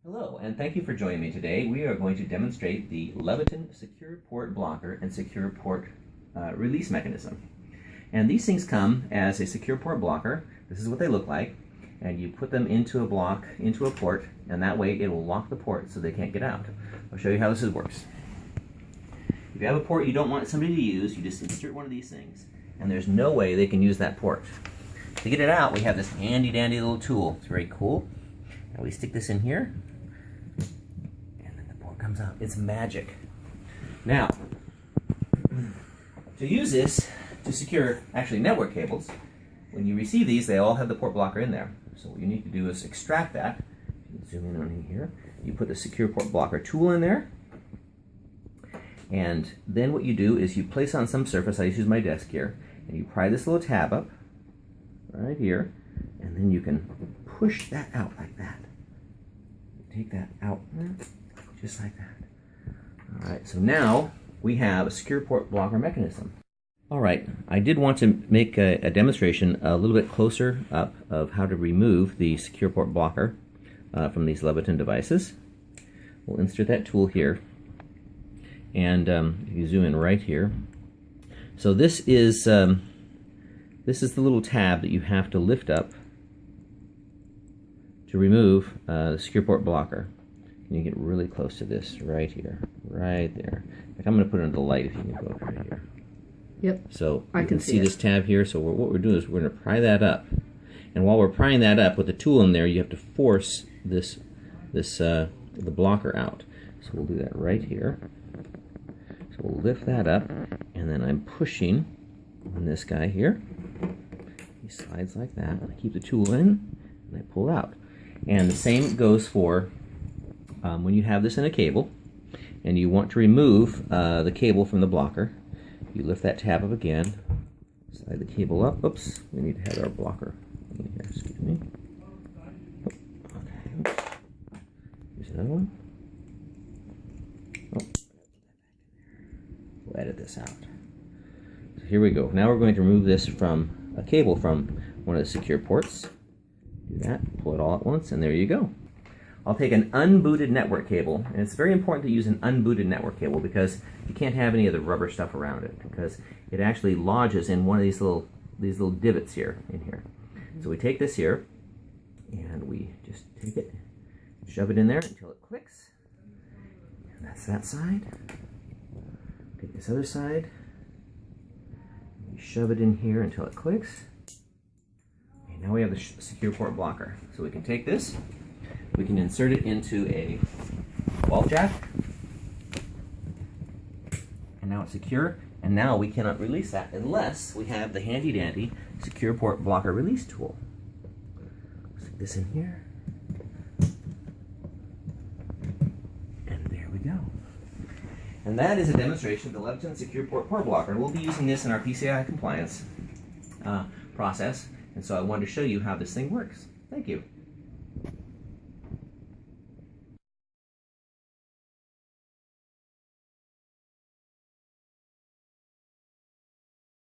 Hello, and thank you for joining me today. We are going to demonstrate the Leviton secure port blocker and secure port release mechanism. And these things come as a secure port blocker. This is what they look like. And you put them into a block, into a port, and that way it will lock the port so they can't get out. I'll show you how this works. If you have a port you don't want somebody to use, you just insert one of these things, and there's no way they can use that port. To get it out, we have this handy dandy little tool. It's very cool. Now we stick this in here, and then the port comes out. It's magic. Now, to use this to secure actually network cables, when you receive these, they all have the port blocker in there. So what you need to do is extract that. You can zoom in on here. You put the secure port blocker tool in there, and then what you do is you place on some surface. I just use my desk here, and you pry this little tab up right here, and then you can push that out like that. Take that out just like that. All right, so now we have a secure port blocker mechanism. All right, I did want to make a demonstration a little bit closer up of how to remove the secure port blocker from these Leviton devices. We'll insert that tool here, and if you zoom in right here. So this is the little tab that you have to lift up to remove the secure port blocker. And you get really close to this right here, right there. Like I'm going to put it under the light if you can go right here. Yep. So you can see this tab here. So what we're doing is we're going to pry that up, and while we're prying that up with the tool in there, you have to force the blocker out. So we'll do that right here. So we'll lift that up, and then I'm pushing on this guy here. He slides like that. I keep the tool in, and I pull out. And the same goes for when you have this in a cable, and you want to remove the cable from the blocker. You lift that tab up again, slide the cable up. Oops, we need to have our blocker in here, excuse me. Okay, here's another one. Oh, we'll edit this out. So here we go. Now we're going to remove this from a cable from one of the secure ports. Do that, pull it all at once, and there you go. I'll take an unbooted network cable, and it's very important to use an unbooted network cable because you can't have any of the rubber stuff around it because it actually lodges in one of these little divots here in here. So we take this here, and we just take it, shove it in there until it clicks. And that's that side. Take this other side, we shove it in here until it clicks. And now we have the secure port blocker. So we can take this, we can insert it into a wall jack, and now it's secure, and now we cannot release that unless we have the handy dandy secure port blocker release tool. Stick this in here, and there we go. And that is a demonstration of the Leviton secure port blocker, and we'll be using this in our PCI compliance process, and so I wanted to show you how this thing works. Thank you.